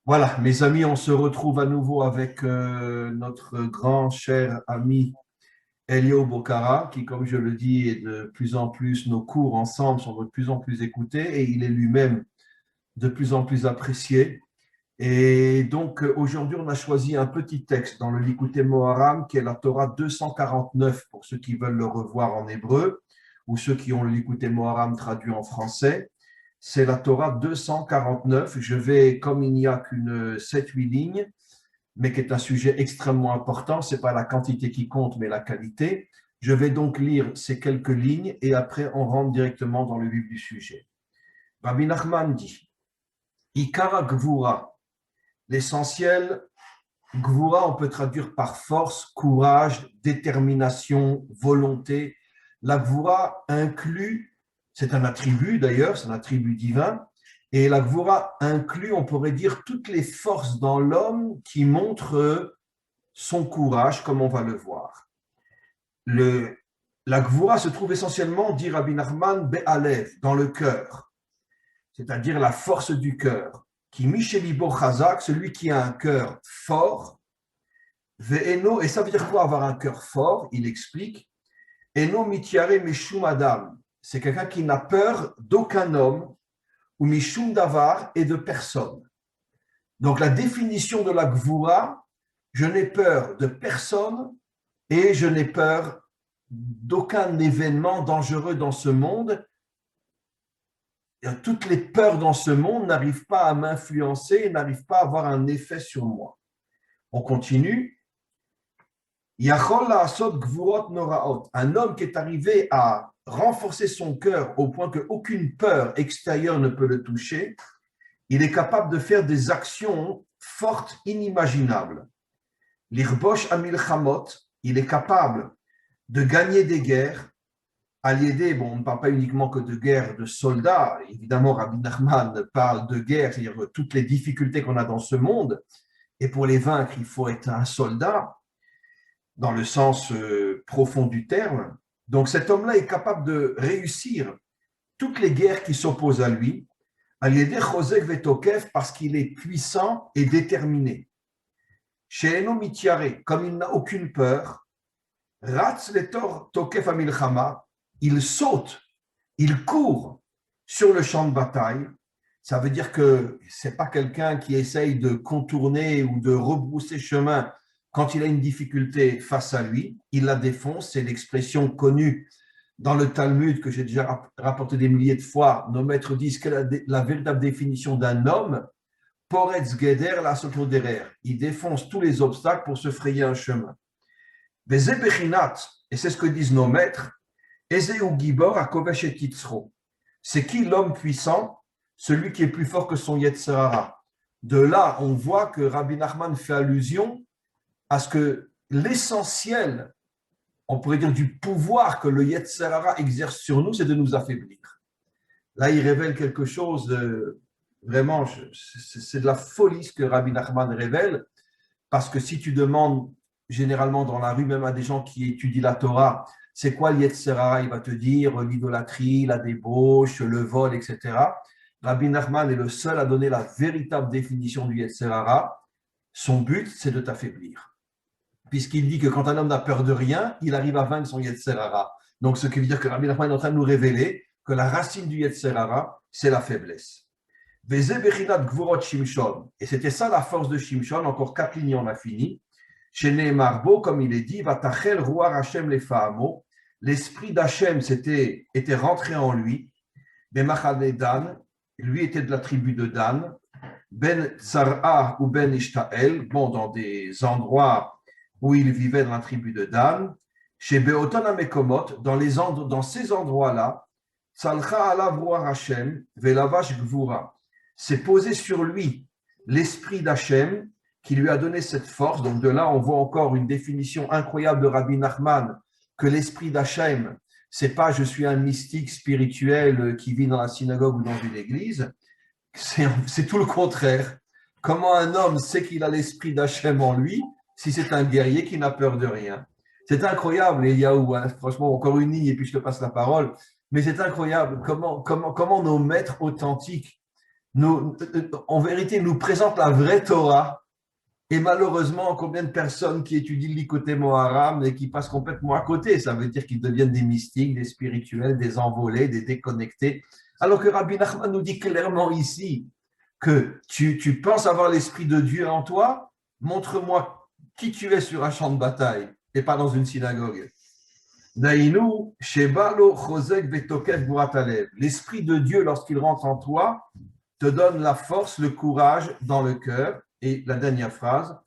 Voilà, mes amis, on se retrouve à nouveau avec notre grand cher ami Elio Bocara, qui, comme je le dis, est de plus en plus, nos cours ensemble sont de plus en plus écoutés et il est lui-même de plus en plus apprécié. Et donc, aujourd'hui, on a choisi un petit texte dans le Likutei Moharam, qui est la Torah 249, pour ceux qui veulent le revoir en hébreu, ou ceux qui ont le Likutei Moharam traduit en français. C'est la Torah 249. Je vais, comme il n'y a qu'une 7-8 lignes, mais qui est un sujet extrêmement important, ce n'est pas la quantité qui compte, mais la qualité. Je vais donc lire ces quelques lignes et après, on rentre directement dans le vif du sujet. Rabbi Nachman dit, Ikara Gvura, l'essentiel, Gvura, on peut traduire par force, courage, détermination, volonté. La Gvura inclut, c'est un attribut d'ailleurs, c'est un attribut divin, et la Gvura inclut, on pourrait dire, toutes les forces dans l'homme qui montrent son courage, comme on va le voir. La Gvura se trouve essentiellement, dit Rabbi Nachman, Be'alev, dans le cœur, c'est-à-dire la force du cœur. Qui Michelibo Chazak, celui qui a un cœur fort, Ve'eno, et ça veut dire quoi avoir un cœur fort? Il explique, Eno mitiare mishum adam, c'est quelqu'un qui n'a peur d'aucun homme, ou mishum davar, et de personne. Donc la définition de la gvura, je n'ai peur de personne et je n'ai peur d'aucun événement dangereux dans ce monde. Toutes les peurs dans ce monde n'arrivent pas à m'influencer, n'arrivent pas à avoir un effet sur moi. On continue. Un homme qui est arrivé à renforcer son cœur au point qu'aucune peur extérieure ne peut le toucher, il est capable de faire des actions fortes, inimaginables. L'irbosh amilchamot, il est capable de gagner des guerres. À l'aider, bon, on ne parle pas uniquement que de guerre de soldats. Évidemment, Rabbi Nachman parle de guerre, c'est-à-dire toutes les difficultés qu'on a dans ce monde. Et pour les vaincre, il faut être un soldat, dans le sens profond du terme. Donc cet homme-là est capable de réussir toutes les guerres qui s'opposent à lui, à l'aider Chosek Vetokef parce qu'il est puissant et déterminé. Chez Eno Mitiare, comme il n'a aucune peur, Ratz Letor Tokef Amilchama, il saute, il court sur le champ de bataille. Ça veut dire que ce n'est pas quelqu'un qui essaye de contourner ou de rebrousser chemin quand il a une difficulté face à lui. Il la défonce, c'est l'expression connue dans le Talmud que j'ai déjà rapporté des milliers de fois. Nos maîtres disent que la véritable définition d'un homme, Poretz Geder la Sotoderer, il défonce tous les obstacles pour se frayer un chemin. Et c'est ce que disent nos maîtres, c'est qui l'homme puissant? Celui qui est plus fort que son Yetzer Hara. De là, on voit que Rabbi Nachman fait allusion à ce que l'essentiel, on pourrait dire, du pouvoir que le Yetzer Hara exerce sur nous, c'est de nous affaiblir. Là, il révèle quelque chose de vraiment, c'est de la folie ce que Rabbi Nachman révèle, parce que si tu demandes généralement dans la rue, même à des gens qui étudient la Torah, c'est quoi le Yetzer Hara? Il va te dire l'idolâtrie, la débauche, le vol, etc. Rabbi Nachman est le seul à donner la véritable définition du Yetzer Hara. Son but, c'est de t'affaiblir. Puisqu'il dit que quand un homme n'a peur de rien, il arrive à vaincre son Yetzer Hara. Donc, ce qui veut dire que Rabbi Nachman est en train de nous révéler que la racine du Yetzer Hara, c'est la faiblesse. Et c'était ça la force de Shimshon. Encore 4 lignes, on a fini. Chez Marbo, comme il est dit, Vatachel Ruach Hashem les Fahamo. L'esprit d'Hachem était rentré en lui. Bemachane Dan, lui était de la tribu de Dan. Ben Tzar'a ou Ben Ishtael, bon, dans des endroits où il vivait dans la tribu de Dan. Chez Beoton Amekomot, dans ces endroits-là, Tzalcha alav Ruach Hashem, Velavash Gvura. C'est posé sur lui l'esprit d'Hachem qui lui a donné cette force. Donc de là, on voit encore une définition incroyable de Rabbi Nachman, que l'esprit d'Hachem, c'est pas je suis un mystique spirituel qui vit dans la synagogue ou dans une église, c'est tout le contraire. Comment un homme sait qu'il a l'esprit d'Hachem en lui si c'est un guerrier qui n'a peur de rien? C'est incroyable, Eliaou, hein. Franchement, encore une ligne et puis je te passe la parole, mais c'est incroyable comment nos maîtres authentiques en vérité, nous présente la vraie Torah. Et malheureusement, combien de personnes qui étudient l'Ikouté Moharam et qui passent complètement à côté? Ça veut dire qu'ils deviennent des mystiques, des spirituels, des envolés, des déconnectés. Alors que Rabbi Nachman nous dit clairement ici que tu penses avoir l'Esprit de Dieu en toi, montre-moi qui tu es sur un champ de bataille et pas dans une synagogue. Daïnou, Shebalo, Chosek, Vetokef, Buratalev. L'Esprit de Dieu, lorsqu'il rentre en toi, te donne la force, le courage dans le cœur. Et la dernière phrase,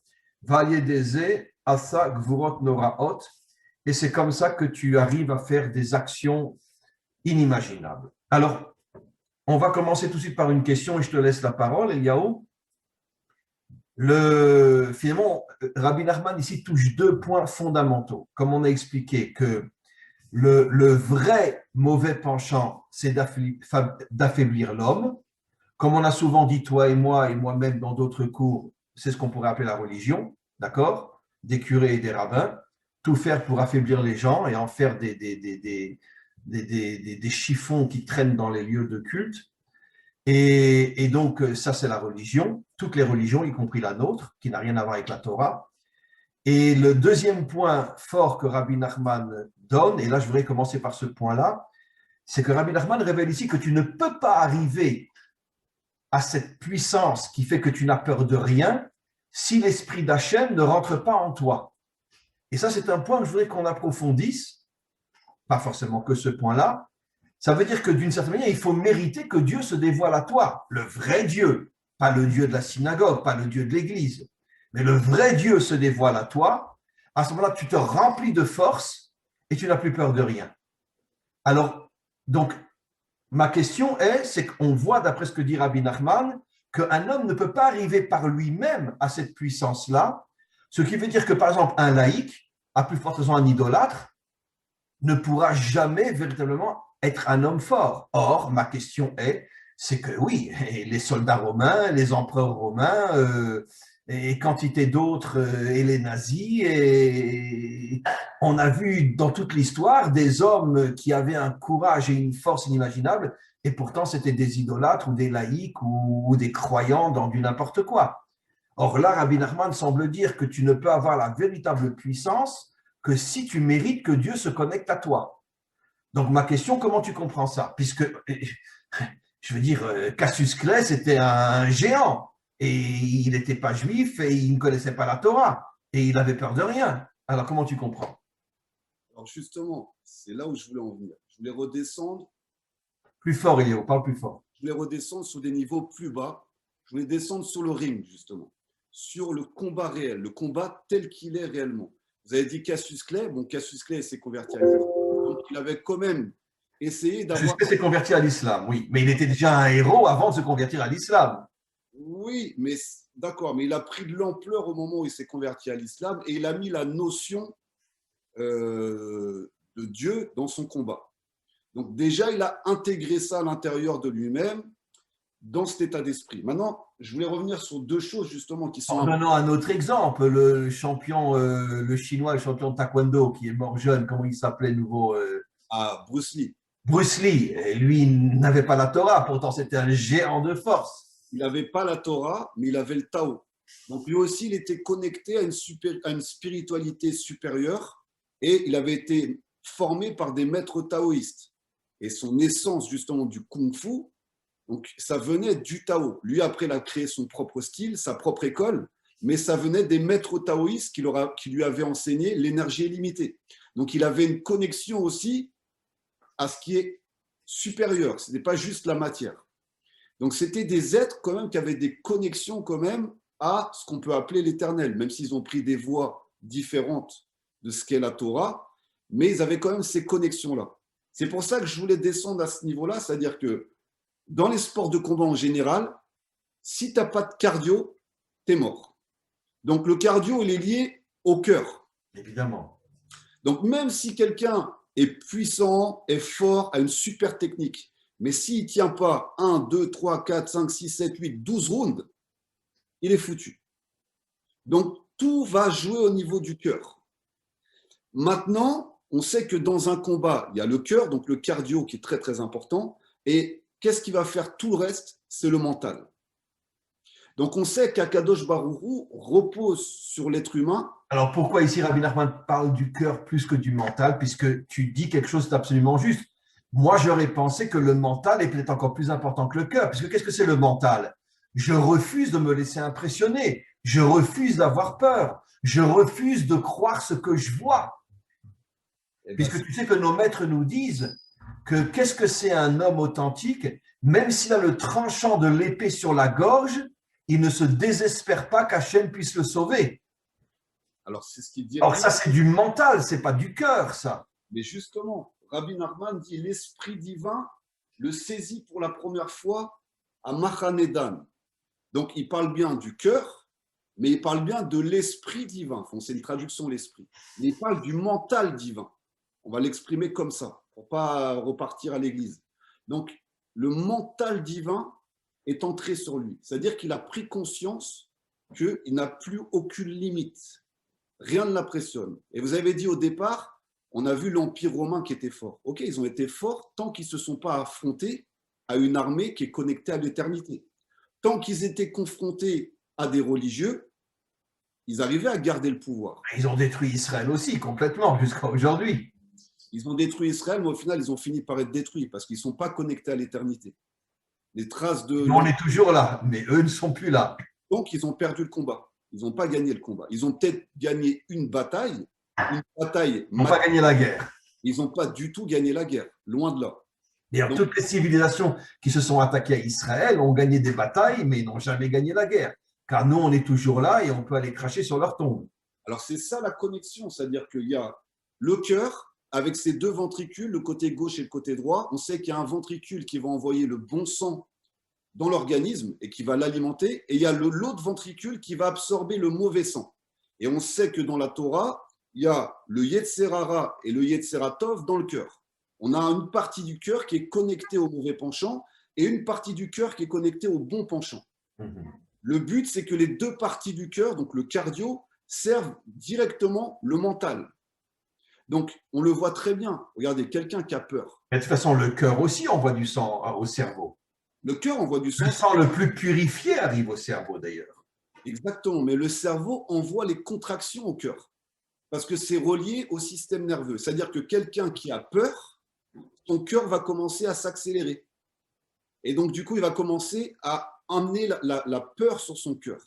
Vayedeze, Asa, Gvurot, Noraot. Et c'est comme ça que tu arrives à faire des actions inimaginables. Alors, on va commencer tout de suite par une question et je te laisse la parole, Eliaou. Finalement, Rabbi Nachman ici touche deux points fondamentaux. Comme on a expliqué que le vrai mauvais penchant, c'est d'affaiblir l'homme. Comme on a souvent dit, toi et moi-même dans d'autres cours, c'est ce qu'on pourrait appeler la religion, d'accord? Des curés et des rabbins, tout faire pour affaiblir les gens et en faire des chiffons qui traînent dans les lieux de culte. Et donc, ça, c'est la religion, toutes les religions, y compris la nôtre, qui n'a rien à voir avec la Torah. Et le deuxième point fort que Rabbi Nachman donne, et là, je voudrais commencer par ce point-là, c'est que Rabbi Nachman révèle ici que tu ne peux pas arriver à cette puissance qui fait que tu n'as peur de rien si l'esprit d'Hachem ne rentre pas en toi. Et ça, c'est un point que je voudrais qu'on approfondisse, pas forcément que ce point-là. Ça veut dire que d'une certaine manière, il faut mériter que Dieu se dévoile à toi, le vrai Dieu, pas le Dieu de la synagogue, pas le Dieu de l'Église, mais le vrai Dieu se dévoile à toi. À ce moment-là, tu te remplis de force et tu n'as plus peur de rien. Alors, donc, ma question c'est qu'on voit, d'après ce que dit Rabbi Nachman, qu'un homme ne peut pas arriver par lui-même à cette puissance-là, ce qui veut dire que, par exemple, un laïc, à plus forte raison un idolâtre, ne pourra jamais véritablement être un homme fort. Or, ma question c'est que oui, les soldats romains, les empereurs romains, et quantité d'autres, et les nazis, et on a vu dans toute l'histoire des hommes qui avaient un courage et une force inimaginables, et pourtant c'était des idolâtres ou des laïcs ou des croyants dans du n'importe quoi. Or là, Rabbi Nachman semble dire que tu ne peux avoir la véritable puissance que si tu mérites que Dieu se connecte à toi. Donc ma question, comment tu comprends ça? Puisque, je veux dire, Cassius Clay, c'était un géant, et il n'était pas juif, et il ne connaissait pas la Torah, et il avait peur de rien. Alors comment tu comprends? Alors justement, c'est là où je voulais en venir. Je voulais redescendre. Plus fort, Elio, parle plus fort. Je voulais redescendre sur des niveaux plus bas. Je voulais descendre sur le ring, justement, sur le combat réel, le combat tel qu'il est réellement. Vous avez dit Cassius Clay. Bon, Cassius Clay s'est converti à l'islam. Donc, il avait quand même essayé d'avoir… Cassius Clay s'est converti à l'islam, oui, mais il était déjà un héros avant de se convertir à l'islam. Oui, mais d'accord, mais il a pris de l'ampleur au moment où il s'est converti à l'islam et il a mis la notion de Dieu dans son combat. Donc déjà, il a intégré ça à l'intérieur de lui-même dans cet état d'esprit. Maintenant, je voulais revenir sur deux choses justement qui sont… En donnant un autre exemple, le champion, le chinois, le champion de taekwondo qui est mort jeune, comment il s'appelait nouveau Bruce Lee. Bruce Lee, et lui n'avait pas la Torah, pourtant c'était un géant de force. Il n'avait pas la Torah, mais il avait le Tao. Donc lui aussi, il était connecté à une spiritualité supérieure et il avait été formé par des maîtres taoïstes. Et son essence justement du kung-fu, donc ça venait du Tao. Lui, après, il a créé son propre style, sa propre école, mais ça venait des maîtres taoïstes qui lui avaient enseigné l'énergie illimitée. Donc il avait une connexion aussi à ce qui est supérieur. Ce n'était pas juste la matière. Donc c'était des êtres quand même qui avaient des connexions quand même à ce qu'on peut appeler l'éternel, même s'ils ont pris des voies différentes de ce qu'est la Torah, mais ils avaient quand même ces connexions-là. C'est pour ça que je voulais descendre à ce niveau-là, c'est-à-dire que dans les sports de combat en général, si tu n'as pas de cardio, tu es mort. Donc le cardio, il est lié au cœur. Évidemment. Donc même si quelqu'un est puissant, est fort, a une super technique, mais s'il ne tient pas 1, 2, 3, 4, 5, 6, 7, 8, 12 rounds, il est foutu. Donc tout va jouer au niveau du cœur. Maintenant, on sait que dans un combat, il y a le cœur, donc le cardio qui est très très important. Et qu'est-ce qui va faire tout le reste? c'est le mental. Donc on sait qu'Akadosh Baruch Hu repose sur l'être humain. Alors pourquoi ici Rabbi Nachman parle du cœur plus que du mental, puisque tu dis quelque chose d'absolument juste. Moi, j'aurais pensé que le mental est peut-être encore plus important que le cœur, puisque qu'est-ce que c'est le mental? Je refuse de me laisser impressionner, je refuse d'avoir peur, je refuse de croire ce que je vois. Puisque tu sais que nos maîtres nous disent que qu'est-ce que c'est un homme authentique, même s'il a le tranchant de l'épée sur la gorge, il ne se désespère pas qu'Hachem puisse le sauver. Alors c'est ce qu'il dit. Alors ça, c'est du mental, c'est pas du cœur, ça. Mais justement, Rabbi Nachman dit l'esprit divin le saisit pour la première fois à Machanedan. Donc il parle bien du cœur, mais il parle bien de l'esprit divin. Enfin, c'est une traduction l'esprit. Mais il parle du mental divin. On va l'exprimer comme ça, pour ne pas repartir à l'église. Donc le mental divin est entré sur lui. C'est-à-dire qu'il a pris conscience qu'il n'a plus aucune limite. Rien ne l'impressionne. Et vous avez dit au départ, on a vu l'Empire romain qui était fort. Ok, ils ont été forts tant qu'ils ne se sont pas affrontés à une armée qui est connectée à l'éternité. Tant qu'ils étaient confrontés à des religieux, ils arrivaient à garder le pouvoir. Ils ont détruit Israël aussi, complètement, jusqu'à aujourd'hui. Ils ont détruit Israël, mais au final, ils ont fini par être détruits parce qu'ils ne sont pas connectés à l'éternité. Les traces de... Nous, on est toujours là, mais eux ne sont plus là. Donc, ils ont perdu le combat. Ils n'ont pas gagné le combat. Ils ont peut-être gagné une bataille. Ils n'ont pas gagné la guerre. Ils n'ont pas du tout gagné la guerre, loin de là. D'ailleurs, toutes les civilisations qui se sont attaquées à Israël ont gagné des batailles, mais n'ont jamais gagné la guerre. Car nous, on est toujours là et on peut aller cracher sur leur tombe. Alors, c'est ça la connexion, c'est-à-dire qu'il y a le cœur avec ses deux ventricules, le côté gauche et le côté droit. On sait qu'il y a un ventricule qui va envoyer le bon sang dans l'organisme et qui va l'alimenter, et il y a l'autre ventricule qui va absorber le mauvais sang. Et on sait que dans la Torah, il y a le Yetzer Hara et le Yetzer Tov dans le cœur. On a une partie du cœur qui est connectée au mauvais penchant et une partie du cœur qui est connectée au bon penchant. Le but, c'est que les deux parties du cœur, donc le cardio, servent directement le mental. Donc, on le voit très bien. Regardez, quelqu'un qui a peur. Mais de toute façon, le cœur aussi envoie du sang au cerveau. Le cœur envoie du sang. Le sang le plus purifié arrive au cerveau, d'ailleurs. Exactement, mais le cerveau envoie les contractions au cœur parce que c'est relié au système nerveux. C'est-à-dire que quelqu'un qui a peur, son cœur va commencer à s'accélérer. Et donc, du coup, il va commencer à emmener la peur sur son cœur.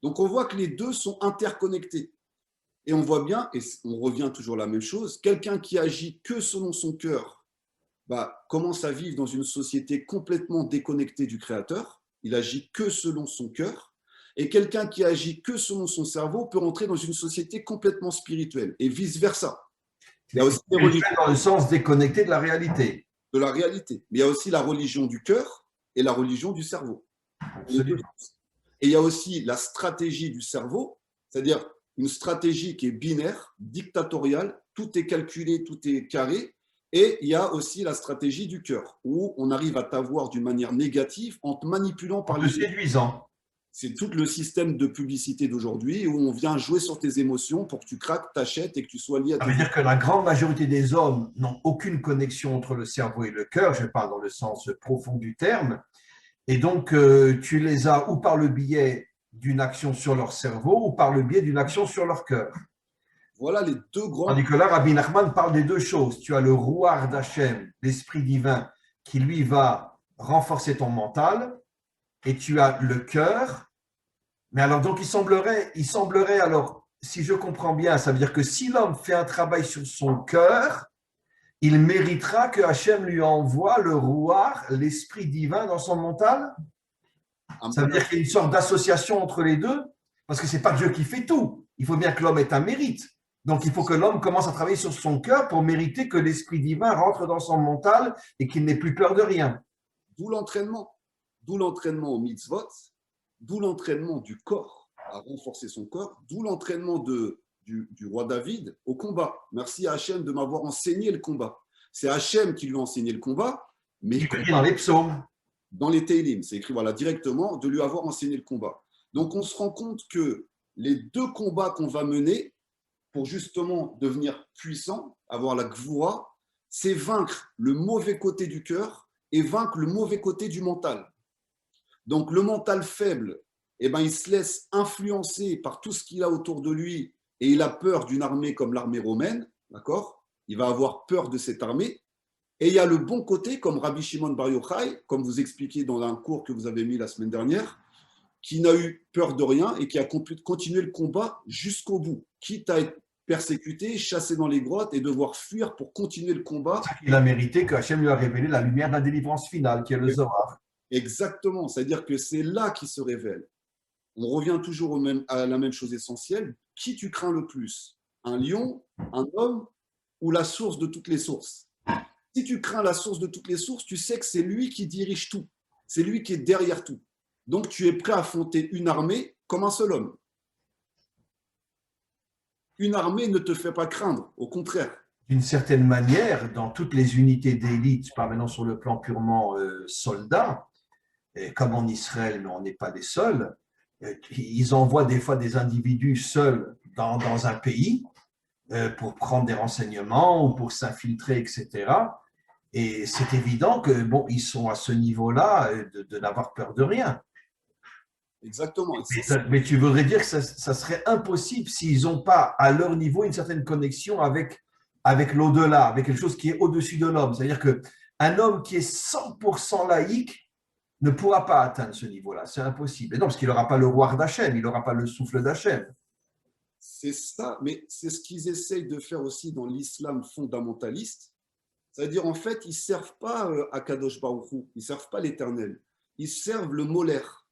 Donc, on voit que les deux sont interconnectés. Et on voit bien, et on revient toujours à la même chose, quelqu'un qui agit que selon son cœur commence à vivre dans une société complètement déconnectée du Créateur. Il agit que selon son cœur. Et quelqu'un qui agit que selon son cerveau peut rentrer dans une société complètement spirituelle et vice-versa. Il y a aussi des religions dans le sens déconnecté de la réalité. De la réalité. Mais il y a aussi la religion du cœur et la religion du cerveau. Absolument. Et il y a aussi la stratégie du cerveau, c'est-à-dire une stratégie qui est binaire, dictatoriale, tout est calculé, tout est carré. Et il y a aussi la stratégie du cœur, où on arrive à t'avoir d'une manière négative en te manipulant par les séduisant. C'est tout le système de publicité d'aujourd'hui où on vient jouer sur tes émotions pour que tu craques, t'achètes et que tu sois lié à tes... Ça veut dire que la grande majorité des hommes n'ont aucune connexion entre le cerveau et le cœur, je parle dans le sens profond du terme, et donc tu les as ou par le biais d'une action sur leur cerveau ou par le biais d'une action sur leur cœur. Voilà les deux grands... Tandis que là, Rabbi Nachman parle des deux choses. Tu as le rouar d'Hachem, l'esprit divin, qui lui va renforcer ton mental, et tu as le cœur. Mais alors, donc, il semblerait, alors, si je comprends bien, ça veut dire que si l'homme fait un travail sur son cœur, il méritera que Hachem lui envoie le rouar, l'esprit divin dans son mental. Ça veut dire qu'il y a une sorte d'association entre les deux, parce que ce n'est pas Dieu qui fait tout. Il faut bien que l'homme ait un mérite. Donc, il faut que l'homme commence à travailler sur son cœur pour mériter que l'esprit divin rentre dans son mental et qu'il n'ait plus peur de rien. D'où l'entraînement au mitzvot, d'où l'entraînement du corps à renforcer son corps, d'où l'entraînement du roi David au combat. Merci à Hachem de m'avoir enseigné le combat. C'est Hachem qui lui a enseigné le combat, mais dans les psaumes. Dans les Teilim, c'est écrit directement, de lui avoir enseigné le combat. Donc on se rend compte que les deux combats qu'on va mener pour justement devenir puissant, avoir la gvoura, c'est vaincre le mauvais côté du cœur et vaincre le mauvais côté du mental. Donc, le mental faible, eh ben, il se laisse influencer par tout ce qu'il a autour de lui et il a peur d'une armée comme l'armée romaine, d'accord? Il va avoir peur de cette armée. Et il y a le bon côté, comme Rabbi Shimon Bar Yochai, comme vous expliquez dans un cours que vous avez mis la semaine dernière, qui n'a eu peur de rien et qui a continué le combat jusqu'au bout, quitte à être persécuté, chassé dans les grottes et devoir fuir pour continuer le combat. Il a mérité que Hachem lui a révélé la lumière de la délivrance finale, qui est le Zohar. Exactement, c'est-à-dire que c'est là qu'il se révèle. On revient toujours à la même chose essentielle. Qui tu crains le plus? Un lion, un homme ou la source de toutes les sources? Si tu crains la source de toutes les sources, tu sais que c'est lui qui dirige tout. C'est lui qui est derrière tout. Donc tu es prêt à affronter une armée comme un seul homme. Une armée ne te fait pas craindre, au contraire. D'une certaine manière, dans toutes les unités d'élite, pas maintenant sur le plan purement soldat, et comme en Israël, mais on n'est pas les seuls, ils envoient des fois des individus seuls dans un pays pour prendre des renseignements ou pour s'infiltrer, etc. Et c'est évident que bon, ils sont à ce niveau-là de n'avoir peur de rien. Exactement. Mais tu voudrais dire que ça serait impossible s'ils n'ont pas à leur niveau une certaine connexion avec l'au-delà, avec quelque chose qui est au-dessus de l'homme. C'est-à-dire qu'un homme qui est 100% laïque ne pourra pas atteindre ce niveau-là. C'est impossible. Et non, parce qu'il n'aura pas le roi d'Hachem, il n'aura pas le souffle d'Hachem. C'est ça, mais c'est ce qu'ils essayent de faire aussi dans l'islam fondamentaliste. C'est-à-dire, en fait, ils ne servent pas à Kadosh Baruch Hu, ils ne servent pas l'Éternel. Ils servent le molaire.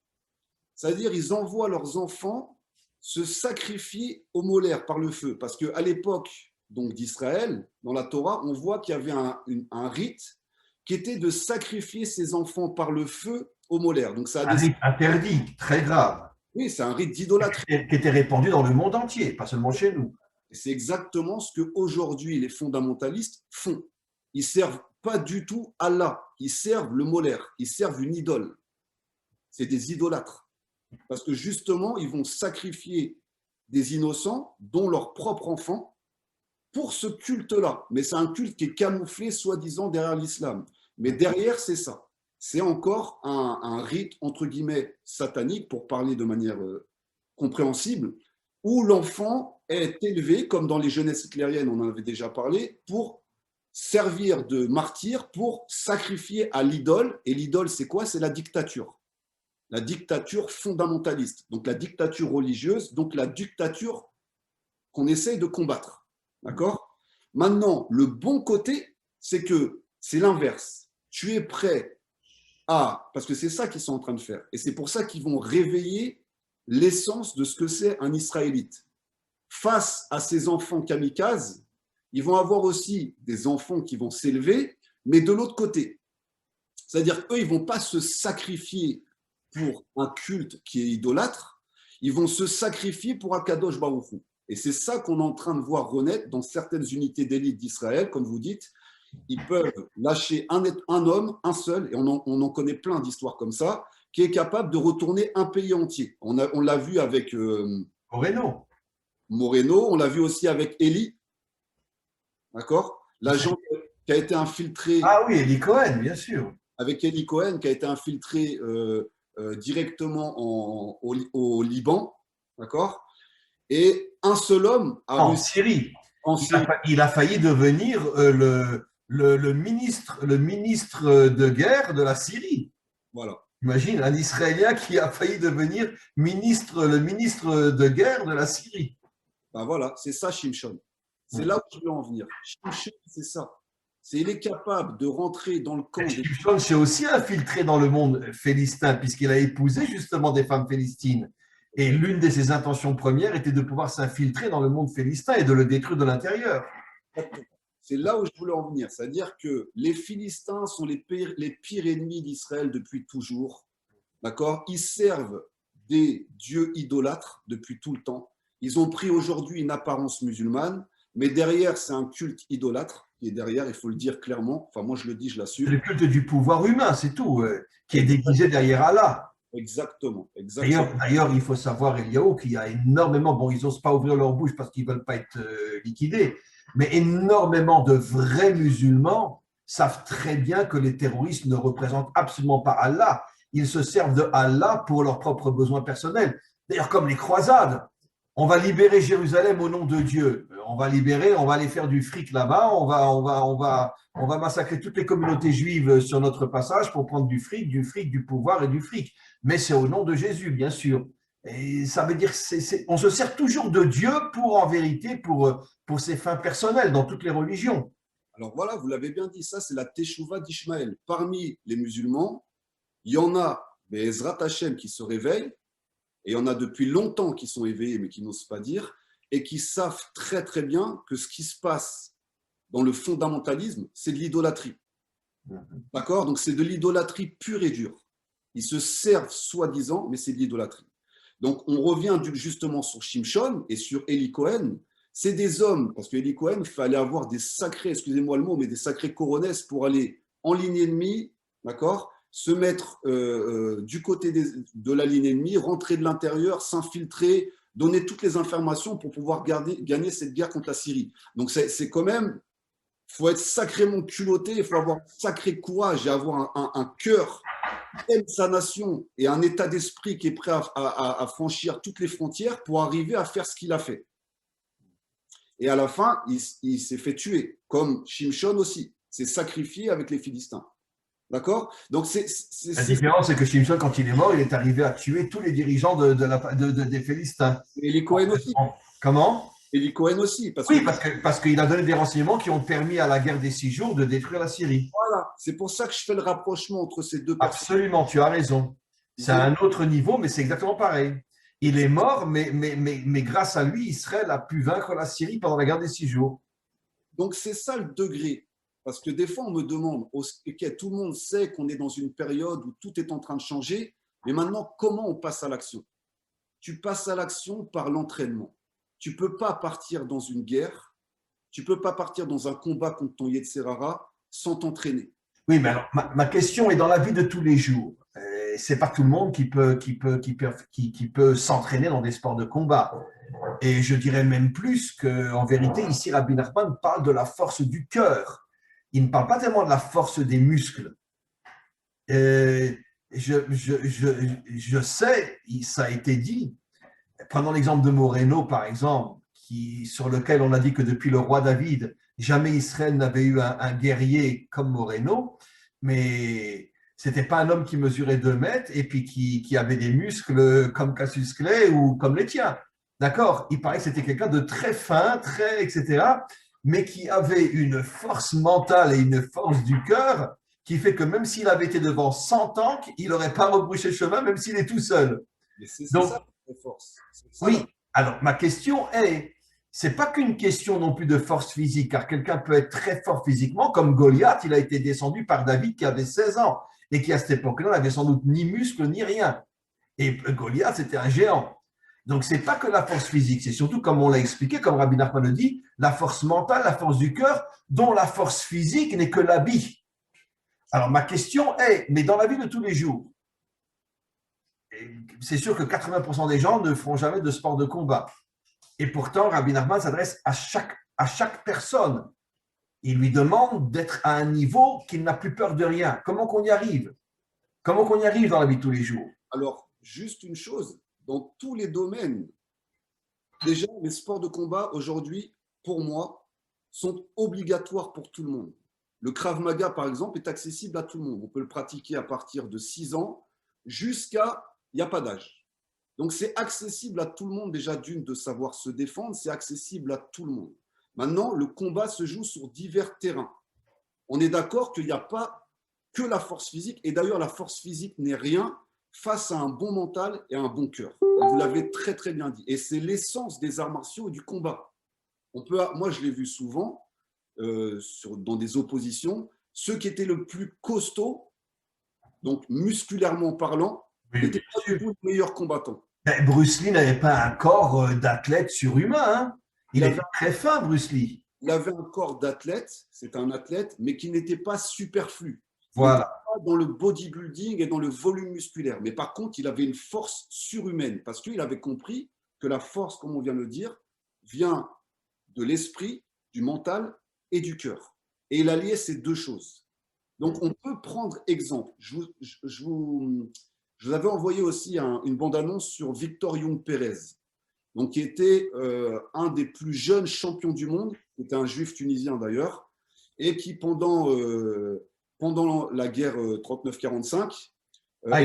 C'est-à-dire, ils envoient leurs enfants se sacrifier au molaire par le feu. Parce qu'à l'époque donc d'Israël, dans la Torah, on voit qu'il y avait un rite qui était de sacrifier ses enfants par le feu au molaire. Donc ça a un rite interdit, très grave. Oui, c'est un rite d'idolâtrie. Qui était répandu dans le monde entier, pas seulement chez nous. C'est exactement ce qu'aujourd'hui les fondamentalistes font. Ils ne servent pas du tout Allah, ils servent le molaire, ils servent une idole. C'est des idolâtres. Parce que justement, ils vont sacrifier des innocents, dont leurs propres enfants, pour ce culte-là. Mais c'est un culte qui est camouflé, soi-disant, derrière l'islam. Mais derrière, c'est ça. C'est encore un rite, entre guillemets, satanique, pour parler de manière compréhensible, où l'enfant est élevé, comme dans les jeunesses hitlériennes, on en avait déjà parlé, pour servir de martyr, pour sacrifier à l'idole. Et l'idole, c'est quoi? C'est la dictature. La dictature fondamentaliste, donc la dictature religieuse, donc la dictature qu'on essaye de combattre. D'accord? Maintenant, le bon côté, c'est que c'est l'inverse. Tu es prêt à, parce que c'est ça qu'ils sont en train de faire, et c'est pour ça qu'ils vont réveiller l'essence de ce que c'est un Israélite. Face à ces enfants kamikazes, ils vont avoir aussi des enfants qui vont s'élever, mais de l'autre côté. C'est-à-dire qu'eux, ils ne vont pas se sacrifier pour un culte qui est idolâtre, ils vont se sacrifier pour Akadosh Baruch Hu. Et c'est ça qu'on est en train de voir renaître dans certaines unités d'élite d'Israël, comme vous dites. Ils peuvent lâcher un homme, un seul, et on en connaît plein d'histoires comme ça, qui est capable de retourner un pays entier. On l'a vu avec Moreno, on l'a vu aussi avec Eli, d'accord? L'agent qui a été infiltré. Ah oui, Eli Cohen, bien sûr. Avec Eli Cohen, qui a été infiltré directement au Liban, d'accord? Et un seul homme en Syrie. Il a failli devenir le ministre de guerre de la Syrie. Voilà. Imagine un Israélien qui a failli devenir le ministre de guerre de la Syrie. Ben voilà, c'est ça Shimshon. C'est là où je veux en venir. Shimshon, c'est ça. Il est capable de rentrer dans le camp. Shimshon s'est aussi infiltré dans le monde philistin puisqu'il a épousé justement des femmes philistines. Et l'une de ses intentions premières était de pouvoir s'infiltrer dans le monde philistin et de le détruire de l'intérieur. C'est là où je voulais en venir. C'est-à-dire que les Philistins sont les pires ennemis d'Israël depuis toujours. D'accord? Ils servent des dieux idolâtres depuis tout le temps. Ils ont pris aujourd'hui une apparence musulmane, mais derrière, c'est un culte idolâtre qui est derrière, il faut le dire clairement. Enfin, moi, je le dis, je l'assume. C'est le culte du pouvoir humain, c'est tout, qui est déguisé derrière Allah. Exactement. D'ailleurs, il faut savoir, Eliaou, qu'il y a énormément, bon, ils n'osent pas ouvrir leur bouche parce qu'ils ne veulent pas être liquidés, mais énormément de vrais musulmans savent très bien que les terroristes ne représentent absolument pas Allah. ils se servent de Allah pour leurs propres besoins personnels. D'ailleurs, comme les croisades, on va libérer Jérusalem au nom de Dieu. On va libérer, on va aller faire du fric là-bas, on va massacrer toutes les communautés juives sur notre passage pour prendre du pouvoir et du fric. Mais c'est au nom de Jésus, bien sûr. Et ça veut dire on se sert toujours de Dieu pour, en vérité, pour ses fins personnelles dans toutes les religions. Alors voilà, vous l'avez bien dit, ça c'est la Teshuvah d'Ishmaël. Parmi les musulmans, il y en a des Ezrat Hashem qui se réveillent, et il y en a depuis longtemps qui sont éveillés mais qui n'osent pas dire, et qui savent très très bien que ce qui se passe dans le fondamentalisme, c'est de l'idolâtrie. D'accord? Donc c'est de l'idolâtrie pure et dure. Ils se servent soi-disant, mais c'est de l'idolâtrie. Donc on revient justement sur Shimshon et sur Eli Cohen. C'est des hommes, parce qu'Eli Cohen, il fallait avoir des sacrés, excusez-moi le mot, mais des sacrés coronesses pour aller en ligne ennemie, d'accord, se mettre du côté de la ligne ennemie, rentrer de l'intérieur, s'infiltrer, donner toutes les informations pour pouvoir gagner cette guerre contre la Syrie. Donc c'est quand même, il faut être sacrément culotté, il faut avoir un sacré courage et avoir un cœur qui aime sa nation et un état d'esprit qui est prêt à franchir toutes les frontières pour arriver à faire ce qu'il a fait. Et à la fin, il s'est fait tuer, comme Shimshon aussi, s'est sacrifié avec les Philistins. D'accord? Donc, la différence, c'est que Shimshon, quand il est mort, il est arrivé à tuer tous les dirigeants des Philistins. Et les Cohen aussi. Comment? Et les Cohen aussi. Oui, parce qu'il a donné des renseignements qui ont permis à la guerre des 6 jours de détruire la Syrie. Voilà, c'est pour ça que je fais le rapprochement entre ces deux personnes. Absolument, tu as raison. C'est à un autre niveau, mais c'est exactement pareil. Il est mort, mais grâce à lui, Israël a pu vaincre la Syrie pendant la guerre des 6 jours. Donc, c'est ça le degré. Parce que des fois, on me demande, ok, tout le monde sait qu'on est dans une période où tout est en train de changer, mais maintenant, comment on passe à l'action? Tu passes à l'action par l'entraînement. Tu ne peux pas partir dans une guerre, tu ne peux pas partir dans un combat contre ton Yetzerara sans t'entraîner. Oui, mais alors, ma question est dans la vie de tous les jours. C'est pas tout le monde qui peut s'entraîner dans des sports de combat. Et je dirais même plus qu'en vérité, ici, Rabbi Nachman parle de la force du cœur. Il ne parle pas tellement de la force des muscles. Je sais, ça a été dit. Prenons l'exemple de Moreno, par exemple, sur lequel on a dit que depuis le roi David, jamais Israël n'avait eu un guerrier comme Moreno, mais ce n'était pas un homme qui mesurait 2 mètres et puis qui avait des muscles comme Cassius Clay ou comme les tiens. D'accord? Il paraît que c'était quelqu'un de très fin, très, etc., mais qui avait une force mentale et une force du cœur qui fait que même s'il avait été devant 100 tanks, il n'aurait pas rebrouché chemin, même s'il est tout seul. Mais c'est Donc, ça la force. oui, alors ma question est, c'est pas qu'une question non plus de force physique, car quelqu'un peut être très fort physiquement, comme Goliath, il a été descendu par David qui avait 16 ans, et qui à cette époque-là n'avait sans doute ni muscle ni rien. Et Goliath, c'était un géant. Donc, ce n'est pas que la force physique, c'est surtout, comme on l'a expliqué, comme Rabbi Nachman le dit, la force mentale, la force du cœur, dont la force physique n'est que l'habit. Alors, ma question est, mais dans la vie de tous les jours, c'est sûr que 80% des gens ne feront jamais de sport de combat. Et pourtant, Rabbi Nachman s'adresse à chaque personne. Il lui demande d'être à un niveau qu'il n'a plus peur de rien. Comment qu'on y arrive? Comment qu'on y arrive dans la vie de tous les jours? Alors, juste une chose, dans tous les domaines, déjà, les sports de combat, aujourd'hui, pour moi, sont obligatoires pour tout le monde. Le Krav Maga, par exemple, est accessible à tout le monde. On peut le pratiquer à partir de 6 ans jusqu'à... Il n'y a pas d'âge. Donc, c'est accessible à tout le monde, déjà, d'une, de savoir se défendre, c'est accessible à tout le monde. Maintenant, le combat se joue sur divers terrains. On est d'accord qu'il n'y a pas que la force physique, et d'ailleurs, la force physique n'est rien face à un bon mental et un bon cœur. Vous l'avez très, très bien dit. Et c'est l'essence des arts martiaux et du combat. Moi, je l'ai vu souvent dans des oppositions. Ceux qui étaient le plus costauds, donc musculairement parlant, n'étaient pas du tout les meilleurs combattants. Ben, Bruce Lee n'avait pas un corps d'athlète surhumain. Hein. Il était très fin, Bruce Lee. Il avait un corps d'athlète, c'est un athlète, mais qui n'était pas superflu. Voilà. Dans le bodybuilding et dans le volume musculaire. Mais par contre, il avait une force surhumaine parce qu'il avait compris que la force, comme on vient de le dire, vient de l'esprit, du mental et du cœur. Et il alliait ces deux choses. Donc, on peut prendre exemple. Je vous avais envoyé aussi une bande-annonce sur Victor Young Pérez, donc, qui était un des plus jeunes champions du monde, qui était un juif tunisien d'ailleurs, et qui, pendant la guerre 39-45, Ah,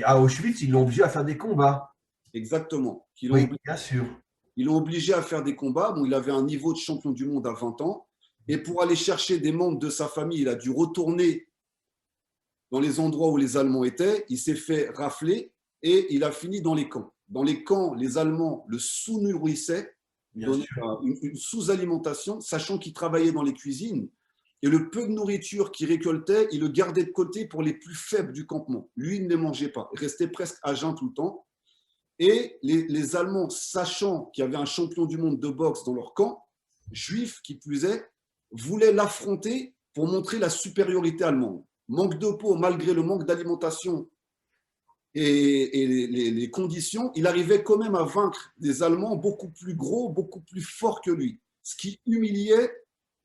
à Auschwitz, ils l'ont obligé à faire des combats. exactement, Oui, bien sûr. ils l'ont obligé à faire des combats. Bon, il avait un niveau de champion du monde à 20 ans, et pour aller chercher des membres de sa famille, il a dû retourner dans les endroits où les Allemands étaient, il s'est fait rafler et il a fini dans les camps. Dans les camps, les Allemands le sous-nourrissaient, lui donnaient une sous-alimentation, sachant qu'il travaillait dans les cuisines. Et le peu de nourriture qu'il récoltait, il le gardait de côté pour les plus faibles du campement. Lui, il ne les mangeait pas. Il restait presque à jeun tout le temps. Et les Allemands, sachant qu'il y avait un champion du monde de boxe dans leur camp, juif qui plus est, voulaient l'affronter pour montrer la supériorité allemande. Manque de peau, malgré le manque d'alimentation et les conditions, il arrivait quand même à vaincre des Allemands beaucoup plus gros, beaucoup plus forts que lui. Ce qui humiliait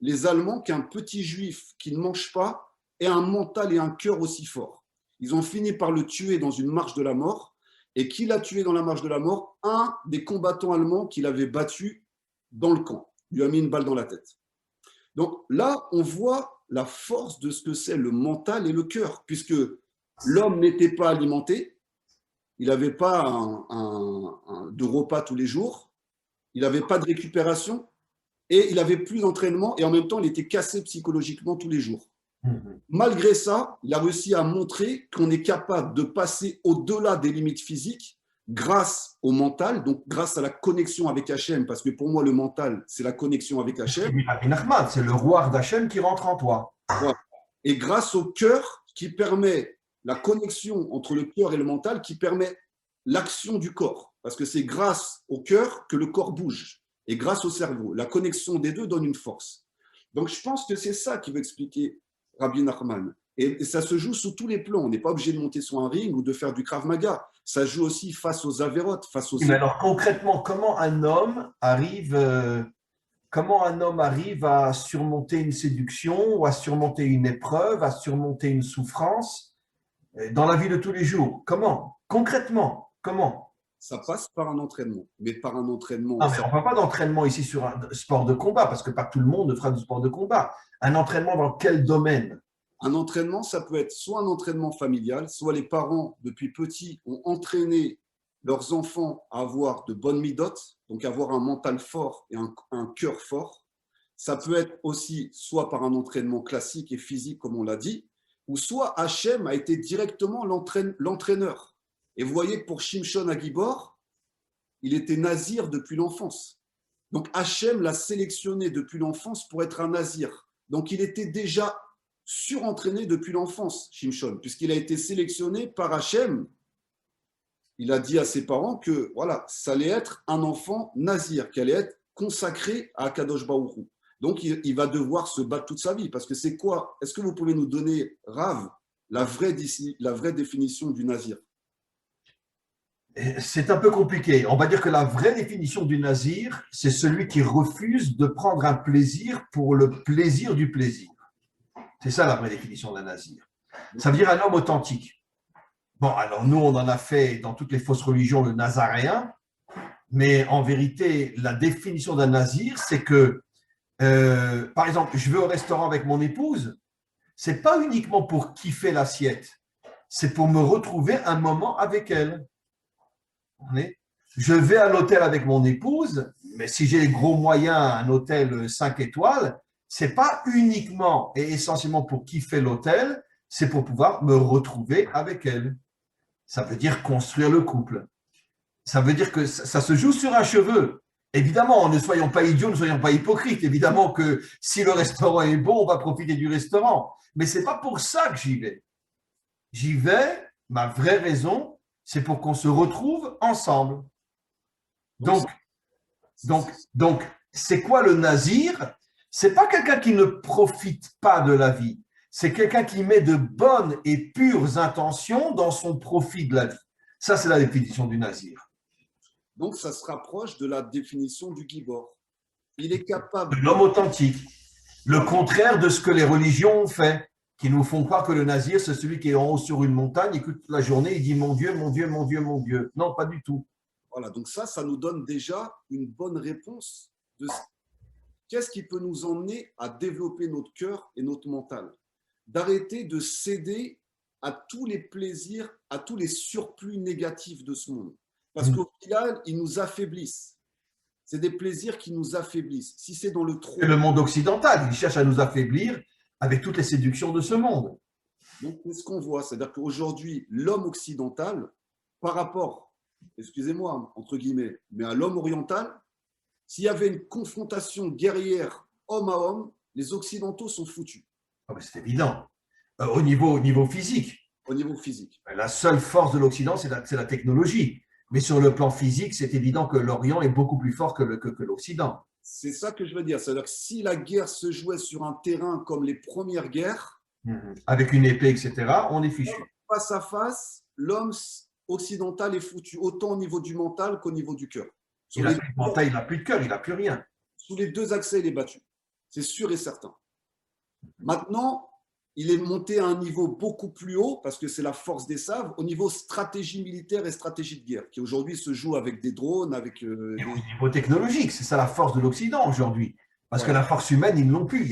les Allemands qu'un petit juif qui ne mange pas ait un mental et un cœur aussi forts. Ils ont fini par le tuer dans une marche de la mort. Et qui l'a tué dans la marche de la mort? Un des combattants allemands qu'il avait battu dans le camp. Il lui a mis une balle dans la tête. Donc là, on voit la force de ce que c'est le mental et le cœur, puisque l'homme n'était pas alimenté, il n'avait pas de repas tous les jours, il n'avait pas de récupération, et il n'avait plus d'entraînement, et en même temps, il était cassé psychologiquement tous les jours. Malgré ça, il a réussi à montrer qu'on est capable de passer au-delà des limites physiques grâce au mental, donc grâce à la connexion avec Hachem, parce que pour moi, le mental, c'est la connexion avec Hachem. C'est le roi d'Hachem qui rentre en toi. Voilà. Et grâce au cœur qui permet la connexion entre le cœur et le mental, qui permet l'action du corps, parce que c'est grâce au cœur que le corps bouge, et grâce au cerveau. La connexion des deux donne une force. Donc je pense que c'est ça qui veut expliquer Rabbi Nachman. Et ça se joue sous tous les plans. On n'est pas obligé de monter sur un ring ou de faire du Krav Maga. Ça joue aussi face aux avérotes, face aux... Mais alors concrètement, comment un homme arrive à surmonter une séduction ou à surmonter une épreuve, à surmonter une souffrance dans la vie de tous les jours? Comment? Concrètement, comment? Ça passe par un entraînement, mais par un entraînement... Non, mais on ne parle pas d'entraînement ici sur un sport de combat, parce que pas tout le monde fera du sport de combat. Un entraînement dans quel domaine? Un entraînement, ça peut être soit un entraînement familial, soit les parents, depuis petits, ont entraîné leurs enfants à avoir de bonnes midotes, donc avoir un mental fort et un cœur fort. Ça peut être aussi soit par un entraînement classique et physique, comme on l'a dit, ou soit Hachem a été directement l'entraîneur. Et vous voyez que pour Shimshon Agibor, il était nazir depuis l'enfance. Donc Hachem l'a sélectionné depuis l'enfance pour être un nazir. Donc il était déjà surentraîné depuis l'enfance, Shimshon, puisqu'il a été sélectionné par Hachem. Il a dit à ses parents que voilà, ça allait être un enfant nazir, qui allait être consacré à Kadosh Baruch Hu. Donc il va devoir se battre toute sa vie, parce que c'est quoi? Est-ce que vous pouvez nous donner, Rav, la vraie définition du nazir? C'est un peu compliqué. On va dire que la vraie définition du nazir, c'est celui qui refuse de prendre un plaisir pour le plaisir du plaisir. C'est ça la vraie définition d'un nazir. Ça veut dire un homme authentique. Bon, alors nous, on en a fait dans toutes les fausses religions le nazaréen, mais en vérité, la définition d'un nazir, c'est que, par exemple, je vais au restaurant avec mon épouse, c'est pas uniquement pour kiffer l'assiette, c'est pour me retrouver un moment avec elle. Je vais à l'hôtel avec mon épouse, mais si j'ai les gros moyens, un hôtel 5 étoiles, c'est pas uniquement et essentiellement pour kiffer l'hôtel, c'est pour pouvoir me retrouver avec elle. Ça veut dire construire le couple. Ça veut dire que ça se joue sur un cheveu. Évidemment, ne soyons pas idiots, ne soyons pas hypocrites. Évidemment que si le restaurant est bon, on va profiter du restaurant. Mais ce n'est pas pour ça que j'y vais. J'y vais, ma vraie raison, c'est pour qu'on se retrouve ensemble. Donc c'est quoi le nazir? C'est pas quelqu'un qui ne profite pas de la vie. C'est quelqu'un qui met de bonnes et pures intentions dans son profit de la vie. Ça, c'est la définition du nazir. Donc, ça se rapproche de la définition du Gibor. Il est capable... L'homme authentique. Le contraire de ce que les religions ont fait. qui nous font croire que le nazir, c'est celui qui est en haut sur une montagne et que toute la journée, il dit mon Dieu, mon Dieu, mon Dieu, mon Dieu. Non, pas du tout. Voilà, donc ça nous donne déjà une bonne réponse de qu'est-ce qui peut nous emmener à développer notre cœur et notre mental. D'arrêter de céder à tous les plaisirs, à tous les surplus négatifs de ce monde. Parce qu'au final, ils nous affaiblissent. C'est des plaisirs qui nous affaiblissent. Si c'est dans le trop. Et le monde occidental, il cherche à nous affaiblir avec toutes les séductions de ce monde. Donc, c'est ce qu'on voit. C'est-à-dire qu'aujourd'hui, l'homme occidental, par rapport, excusez-moi, entre guillemets, mais à l'homme oriental, s'il y avait une confrontation guerrière homme à homme, les Occidentaux sont foutus. Oh, c'est évident. Au niveau physique. Au niveau physique. La seule force de l'Occident, c'est la technologie. Mais sur le plan physique, c'est évident que l'Orient est beaucoup plus fort que l'Occident. C'est ça que je veux dire. C'est-à-dire que si la guerre se jouait sur un terrain comme les premières guerres, avec une épée, etc., on est fichu. Face à face, l'homme occidental est foutu, autant au niveau du mental qu'au niveau du cœur. Il n'a plus de mental, il n'a plus de cœur, il n'a plus rien. Sous les deux accès, il est battu. C'est sûr et certain. Maintenant, il est monté à un niveau beaucoup plus haut, parce que c'est la force des saves, au niveau stratégie militaire et stratégie de guerre, qui aujourd'hui se joue avec des drones, avec… Et au niveau technologique, c'est ça la force de l'Occident aujourd'hui. Parce que la force humaine, ils ne l'ont plus. Il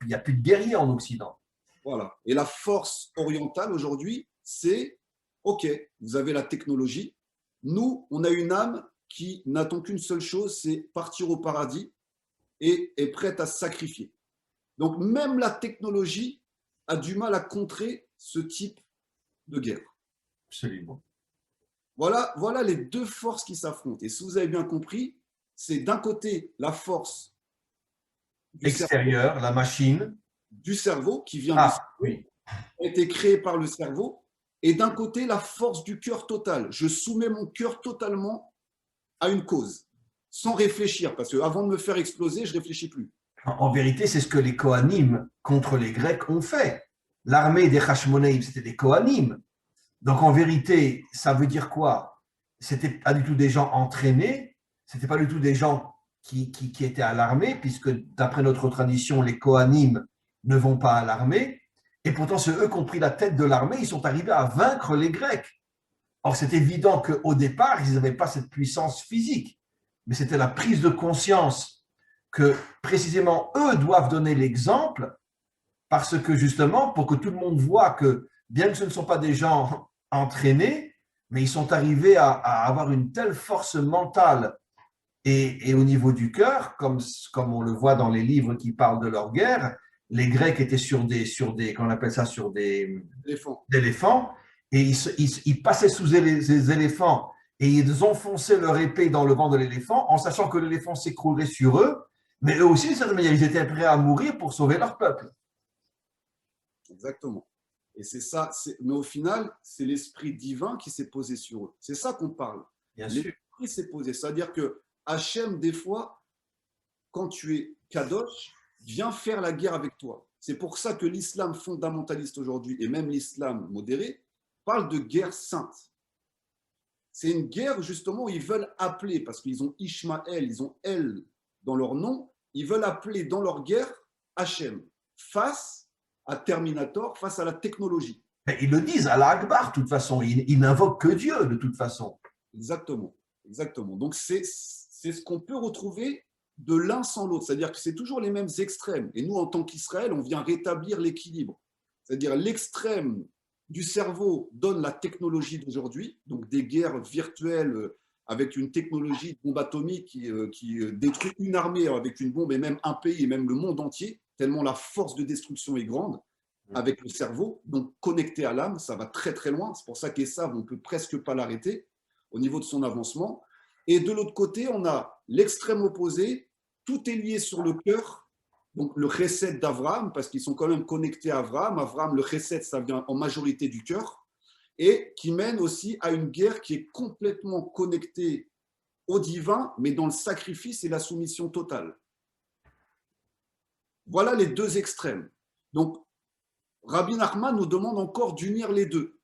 n'y a plus de guerriers en Occident. Voilà. Et la force orientale aujourd'hui, c'est, OK, vous avez la technologie. Nous, on a une âme qui n'attend qu'une seule chose, c'est partir au paradis et est prête à se sacrifier. Donc, même la technologie a du mal à contrer ce type de guerre. Absolument. Voilà les deux forces qui s'affrontent. Et si vous avez bien compris, c'est d'un côté la force extérieure, la machine, du cerveau qui vient du cerveau, oui. a été créée par le cerveau, et d'un côté la force du cœur total. Je soumets mon cœur totalement à une cause, sans réfléchir, parce qu'avant de me faire exploser, je ne réfléchis plus. En vérité, c'est ce que les Kohanim contre les Grecs ont fait. L'armée des Hashmonaïm, c'était des Kohanim. Donc en vérité, ça veut dire quoi? C'était pas du tout des gens entraînés, c'était pas du tout des gens qui étaient à l'armée, puisque d'après notre tradition, les Kohanim ne vont pas à l'armée. Et pourtant, c'est eux qui ont pris la tête de l'armée, ils sont arrivés à vaincre les Grecs. Or, c'est évident qu'au départ, ils n'avaient pas cette puissance physique, mais c'était la prise de conscience que précisément eux doivent donner l'exemple, parce que justement, pour que tout le monde voit que, bien que ce ne sont pas des gens entraînés, mais ils sont arrivés à avoir une telle force mentale et au niveau du cœur, comme on le voit dans les livres qui parlent de leur guerre, les Grecs étaient sur des qu'on appelle ça, sur des éléphants, et ils passaient sous les éléphants et ils enfonçaient leur épée dans le ventre de l'éléphant en sachant que l'éléphant s'écroulerait sur eux, mais eux aussi, de certaine manière, ils étaient prêts à mourir pour sauver leur peuple. Exactement. Et c'est ça, mais au final, c'est l'esprit divin qui s'est posé sur eux. C'est ça qu'on parle. Bien sûr. L'esprit s'est posé. C'est-à-dire que Hachem, des fois, quand tu es Kadosh, vient faire la guerre avec toi. C'est pour ça que l'islam fondamentaliste aujourd'hui, et même l'islam modéré, parle de guerre sainte. C'est une guerre justement où ils veulent appeler, parce qu'ils ont Ishmaël, ils ont El dans leur nom, ils veulent appeler dans leur guerre Hachem, face à Terminator, face à la technologie. Mais ils le disent, Allah Akbar, de toute façon, ils n'invoquent que Dieu, de toute façon. Exactement, exactement. Donc c'est ce qu'on peut retrouver de l'un sans l'autre, c'est-à-dire que c'est toujours les mêmes extrêmes. Et nous, en tant qu'Israël, on vient rétablir l'équilibre. C'est-à-dire l'extrême du cerveau donne la technologie d'aujourd'hui, donc des guerres virtuelles avec une technologie de bombe atomique qui détruit une armée avec une bombe et même un pays et même le monde entier, tellement la force de destruction est grande avec le cerveau, donc connecté à l'âme, ça va très très loin. C'est pour ça qu'Esav, on ne peut presque pas l'arrêter au niveau de son avancement. Et de l'autre côté, on a l'extrême opposé, tout est lié sur le cœur, donc le chesed d'Abraham, parce qu'ils sont quand même connectés à Abraham. Abraham, le chesed, ça vient en majorité du cœur, et qui mène aussi à une guerre qui est complètement connectée au divin, mais dans le sacrifice et la soumission totale. Voilà les deux extrêmes. Donc, Rabbi Nachman nous demande encore d'unir les deux.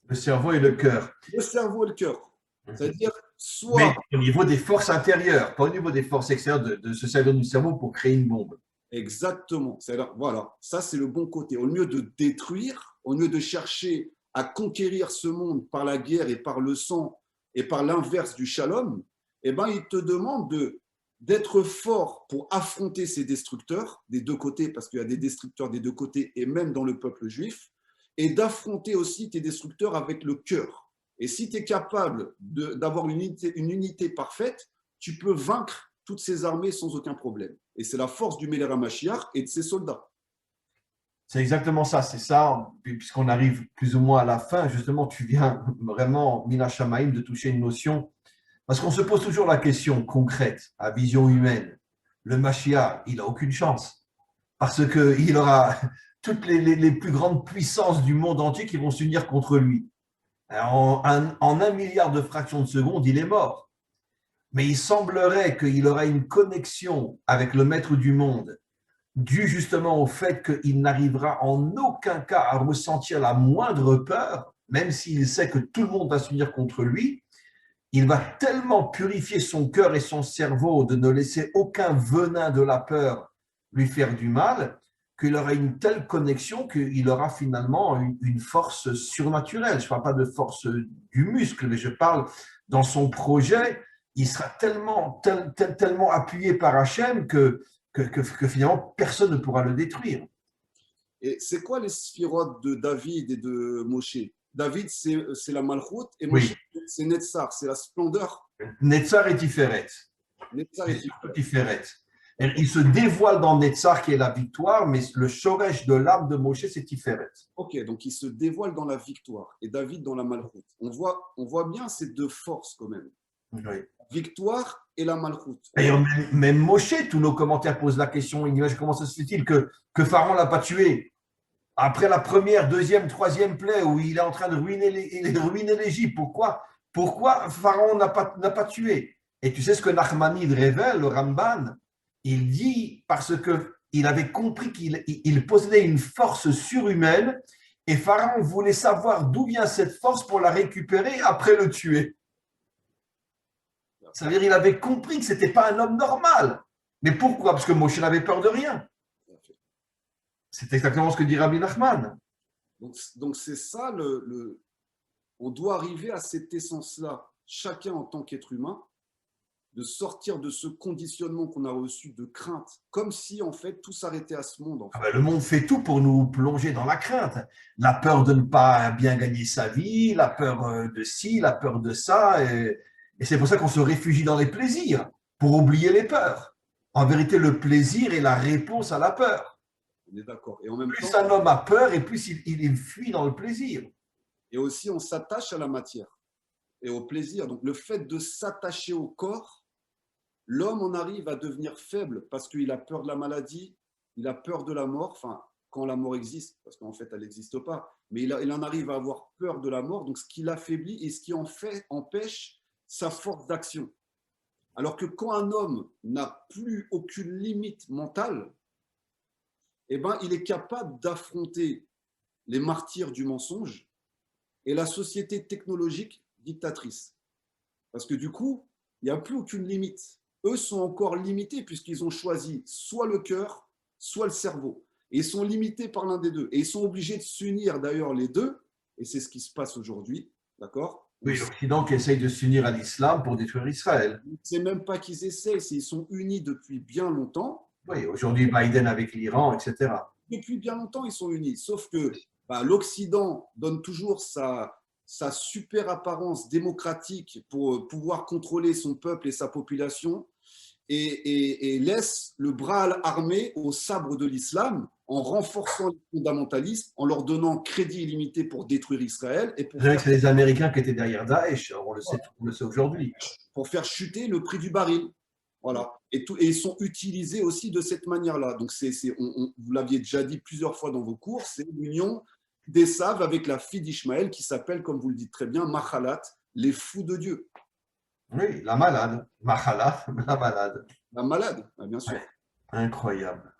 Le cerveau et le cœur. Le cerveau et le cœur. C'est-à-dire, soit… Mais au niveau des forces intérieures, pas au niveau des forces extérieures, de se servir du cerveau pour créer une bombe. Exactement. C'est-à-dire, voilà, ça c'est le bon côté. Au lieu de détruire, au lieu de chercher à conquérir ce monde par la guerre et par le sang et par l'inverse du shalom, eh ben, il te demande d'être fort pour affronter ces destructeurs des deux côtés, parce qu'il y a des destructeurs des deux côtés et même dans le peuple juif, et d'affronter aussi tes destructeurs avec le cœur. Et si tu es capable d'avoir une unité parfaite, tu peux vaincre toutes ces armées sans aucun problème. Et c'est la force du Mélera Mashiach et de ses soldats. C'est exactement ça, c'est ça, puisqu'on arrive plus ou moins à la fin, justement, tu viens vraiment, Mina Shamaim, de toucher une notion, parce qu'on se pose toujours la question concrète, à vision humaine. Le Mashiach, il n'a aucune chance, parce qu'il aura toutes les plus grandes puissances du monde entier qui vont s'unir contre lui. En 1 milliard de fractions de seconde, il est mort. Mais il semblerait qu'il aura une connexion avec le maître du monde, dû justement au fait qu'il n'arrivera en aucun cas à ressentir la moindre peur, même s'il sait que tout le monde va s'unir contre lui. Il va tellement purifier son cœur et son cerveau de ne laisser aucun venin de la peur lui faire du mal, qu'il aura une telle connexion qu'il aura finalement une force surnaturelle. Je ne parle pas de force du muscle, mais je parle dans son projet, il sera tellement appuyé par Hachem que finalement personne ne pourra le détruire. Et c'est quoi les sphirotes de David et de Moshe? David, c'est la Malchut et Moshe, Oui, c'est Netzar, c'est la splendeur. Netzar et Tiferet. Netzar C'est et surtout Tiferet. Tiferet. D'accord. Il se dévoile dans Netzar qui est la victoire, mais le shoresh de l'âme de Moshe, c'est Tiferet. Ok, donc il se dévoile dans la victoire et David dans la Malchut. On voit bien ces deux forces quand même. Oui. Victoire et la Malchut. D'ailleurs, même Moshe, tous nos commentaires posent la question, comment se fait-il que Pharaon ne l'a pas tué? Après la première, deuxième, troisième plaie où il est en train de ruiner l'Égypte, pourquoi Pharaon n'a pas tué? Et tu sais ce que Nachmanide révèle, le Ramban, il dit parce qu'il avait compris qu'il possédait une force surhumaine et Pharaon voulait savoir d'où vient cette force pour la récupérer et après le tuer. Ça veut dire qu'il avait compris que ce n'était pas un homme normal. Mais pourquoi? Parce que Moshe n'avait peur de rien. C'est exactement ce que dit Rabbi Nachman. Donc c'est ça, on doit arriver à cette essence-là, chacun en tant qu'être humain, de sortir de ce conditionnement qu'on a reçu de crainte, comme si en fait tout s'arrêtait à ce monde. En fait. Le monde fait tout pour nous plonger dans la crainte. La peur de ne pas bien gagner sa vie, la peur de ci, la peur de ça. Et c'est pour ça qu'on se réfugie dans les plaisirs, pour oublier les peurs. En vérité, le plaisir est la réponse à la peur. On est d'accord. Et en même Plus temps, un homme a peur et plus il fuit dans le plaisir. et aussi on s'attache à la matière et au plaisir. Donc le fait de s'attacher au corps, l'homme en arrive à devenir faible parce qu'il a peur de la maladie, il a peur de la mort, enfin, quand la mort existe, parce qu'en fait, elle n'existe pas, mais il en arrive à avoir peur de la mort, donc ce qui l'affaiblit et ce qui en fait empêche sa force d'action. Alors que quand un homme n'a plus aucune limite mentale, eh ben, il est capable d'affronter les martyrs du mensonge et la société technologique dictatrice. Parce que du coup, il n'y a plus aucune limite. Eux sont encore limités puisqu'ils ont choisi soit le cœur, soit le cerveau. Et ils sont limités par l'un des deux. Et ils sont obligés de s'unir d'ailleurs les deux. Et c'est ce qui se passe aujourd'hui. D'accord? Oui, l'Occident qui essaye de s'unir à l'islam pour détruire Israël. C'est même pas qu'ils essayent, c'est qu'ils sont unis depuis bien longtemps. Oui, aujourd'hui, Biden avec l'Iran, etc. Depuis bien longtemps, ils sont unis. Sauf que l'Occident donne toujours sa super apparence démocratique pour pouvoir contrôler son peuple et sa population et laisse le bras armé au sabre de l'islam en renforçant les fondamentalistes, en leur donnant crédit illimité pour détruire Israël et Je dirais que c'est les Américains qui étaient derrière Daesh, on le sait aujourd'hui. pour faire chuter le prix du baril. Voilà. Et ils sont utilisés aussi de cette manière-là. Donc, vous l'aviez déjà dit plusieurs fois dans vos cours, c'est l'union d'Esav avec la fille d'Ishmaël qui s'appelle, comme vous le dites très bien, Machalat, les fous de Dieu. Oui, la malade. Mahala, la malade. La malade, bien sûr. Ouais. Incroyable.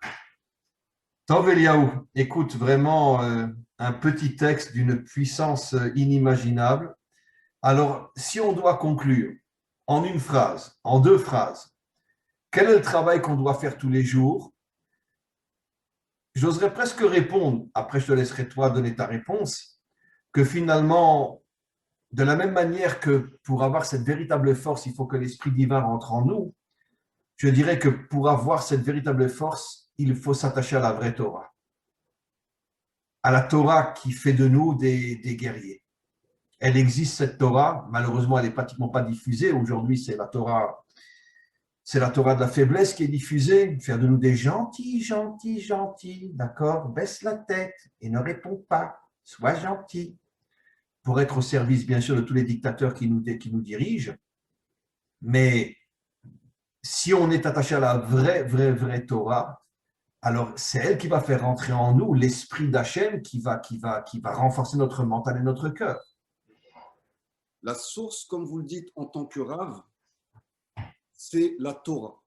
Tov Eliaou, écoute, vraiment un petit texte d'une puissance inimaginable. Alors, si on doit conclure en une phrase, en deux phrases, quel est le travail qu'on doit faire tous les jours? j'oserais presque répondre, après je te laisserai toi donner ta réponse, que finalement, de la même manière que pour avoir cette véritable force, il faut que l'Esprit divin rentre en nous, je dirais que pour avoir cette véritable force, il faut s'attacher à la vraie Torah, à la Torah qui fait de nous des guerriers. Elle existe, cette Torah, malheureusement, elle n'est pratiquement pas diffusée. Aujourd'hui, c'est la Torah de la faiblesse qui est diffusée, faire de nous des gentils, gentils, gentils, d'accord? Baisse la tête et ne réponds pas, sois gentil, pour être au service, bien sûr, de tous les dictateurs qui nous dirigent. Mais si on est attaché à la vraie Torah, alors c'est elle qui va faire rentrer en nous l'esprit d'Hachem qui va renforcer notre mental et notre cœur. La source, comme vous le dites en tant que Rav, c'est la Torah.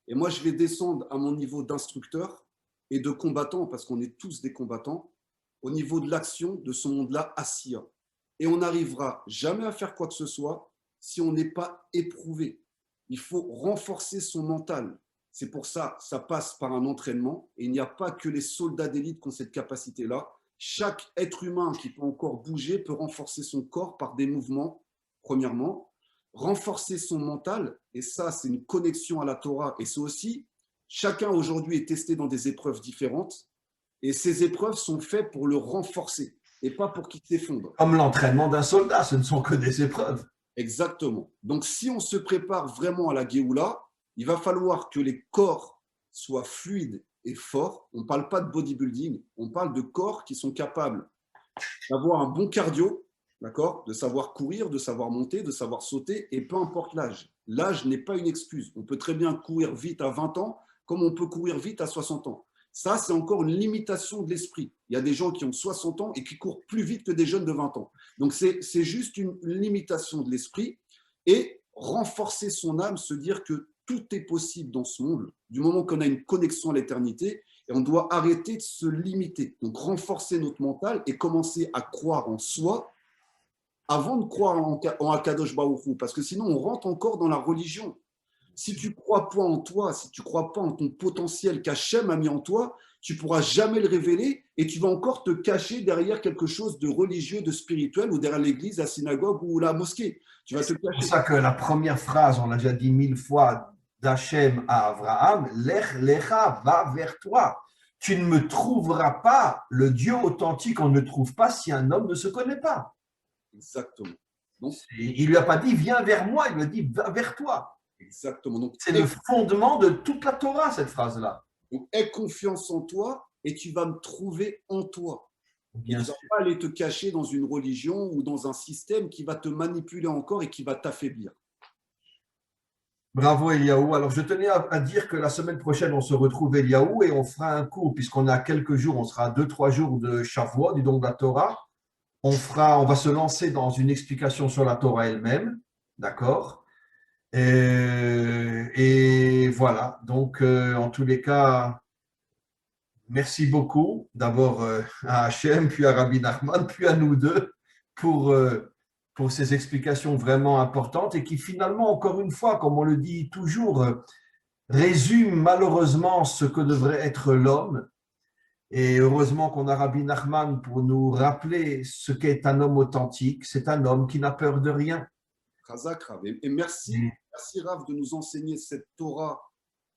Et moi, je vais descendre à mon niveau d'instructeur et de combattant, parce qu'on est tous des combattants, au niveau de l'action de ce monde-là, Asiya. Et on n'arrivera jamais à faire quoi que ce soit si on n'est pas éprouvé. Il faut renforcer son mental. C'est pour ça, ça passe par un entraînement. Et il n'y a pas que les soldats d'élite qui ont cette capacité-là. Chaque être humain qui peut encore bouger peut renforcer son corps par des mouvements, premièrement. Renforcer son mental, et ça, c'est une connexion à la Torah. Et c'est aussi, chacun aujourd'hui est testé dans des épreuves différentes. Et ces épreuves sont faites pour le renforcer et pas pour qu'il s'effondre. Comme l'entraînement d'un soldat, ce ne sont que des épreuves. Exactement. Donc, si on se prépare vraiment à la Géoula, il va falloir que les corps soient fluides et forts. On ne parle pas de bodybuilding, on parle de corps qui sont capables d'avoir un bon cardio, d'accord, de savoir courir, de savoir monter, de savoir sauter, et peu importe l'âge. L'âge n'est pas une excuse. On peut très bien courir vite à 20 ans, comme on peut courir vite à 60 ans. Ça, c'est encore une limitation de l'esprit. Il y a des gens qui ont 60 ans et qui courent plus vite que des jeunes de 20 ans. Donc, c'est juste une limitation de l'esprit. Et renforcer son âme, se dire que tout est possible dans ce monde, du moment qu'on a une connexion à l'éternité, et on doit arrêter de se limiter. Donc, renforcer notre mental et commencer à croire en soi avant de croire en Akadosh Baruch Hu, parce que sinon, on rentre encore dans la religion. Si tu ne crois pas en toi, si tu ne crois pas en ton potentiel qu'Hachem a mis en toi, tu ne pourras jamais le révéler et tu vas encore te cacher derrière quelque chose de religieux, de spirituel, ou derrière l'église, la synagogue ou la mosquée. Tu vas te cacher. C'est pour ça que la première phrase, on l'a déjà dit 1000 fois, d'Hachem à Abraham, Lech Lecha, va vers toi. Tu ne me trouveras pas, le Dieu authentique, on ne le trouve pas si un homme ne se connaît pas. Exactement. Donc, il ne lui a pas dit viens vers moi, il lui a dit va vers toi. Exactement. Donc, c'est le fondement de toute la Torah, cette phrase-là. Donc, aie confiance en toi et tu vas me trouver en toi. Bien sûr. Tu ne vas pas aller te cacher dans une religion ou dans un système qui va te manipuler encore et qui va t'affaiblir. Bravo Eliaou. Alors je tenais à dire que la semaine prochaine, on se retrouve Eliaou et on fera un cours, puisqu'on a quelques jours, on sera à 2-3 jours de Shavuot, du don de la Torah. On va se lancer dans une explication sur la Torah elle-même, d'accord? Et voilà, donc en tous les cas, merci beaucoup d'abord à Hachem, puis à Rabbi Nachman, puis à nous deux pour ces explications vraiment importantes et qui finalement, encore une fois, comme on le dit toujours, résument malheureusement ce que devrait être l'homme. Et heureusement qu'on a Rabbi Nachman pour nous rappeler ce qu'est un homme authentique. C'est un homme qui n'a peur de rien. Razak, Rav. Et merci Rav de nous enseigner cette Torah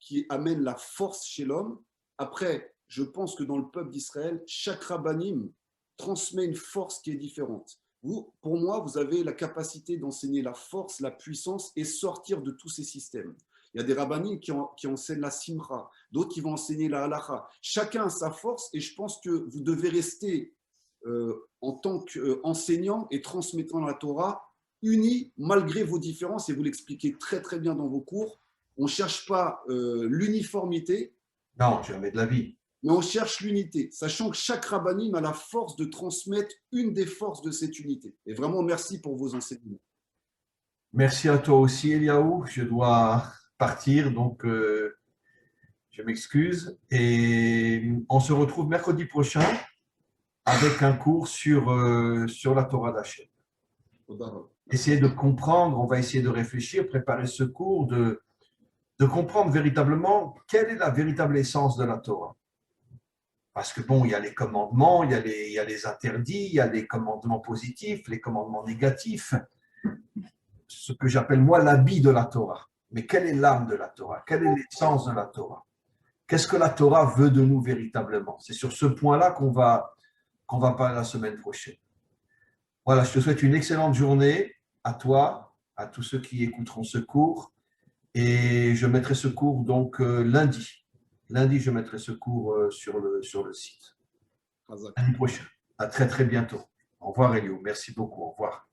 qui amène la force chez l'homme. Après, je pense que dans le peuple d'Israël, chaque rabbanim transmet une force qui est différente. Vous, pour moi, vous avez la capacité d'enseigner la force, la puissance et sortir de tous ces systèmes. Il y a des rabbanim qui enseignent la simra, d'autres qui vont enseigner la halacha. Chacun a sa force et je pense que vous devez rester en tant qu'enseignant et transmettant la Torah unis malgré vos différences, et vous l'expliquez très très bien dans vos cours. On ne cherche pas l'uniformité. Non, jamais de la vie. Mais on cherche l'unité, sachant que chaque rabbanim a la force de transmettre une des forces de cette unité. Et vraiment, merci pour vos enseignements. Merci à toi aussi, Eliaou. Je dois partir, donc je m'excuse. Et on se retrouve mercredi prochain avec un cours sur la Torah d'Hachem. Essayer de comprendre, on va essayer de réfléchir, préparer ce cours, de comprendre véritablement quelle est la véritable essence de la Torah. Parce que bon, il y a les commandements, il y a les interdits, il y a les commandements positifs, les commandements négatifs, ce que j'appelle moi l'habit de la Torah. Mais quelle est l'âme de la Torah? Quelle est l'essence de la Torah? Qu'est-ce que la Torah veut de nous véritablement? C'est sur ce point-là qu'on va parler la semaine prochaine. Voilà, je te souhaite une excellente journée à toi, à tous ceux qui écouteront ce cours. Et je mettrai ce cours donc lundi. Lundi, je mettrai ce cours sur le site. Hazak. L'année prochaine. À très, très bientôt. Au revoir, Elio. Merci beaucoup. Au revoir.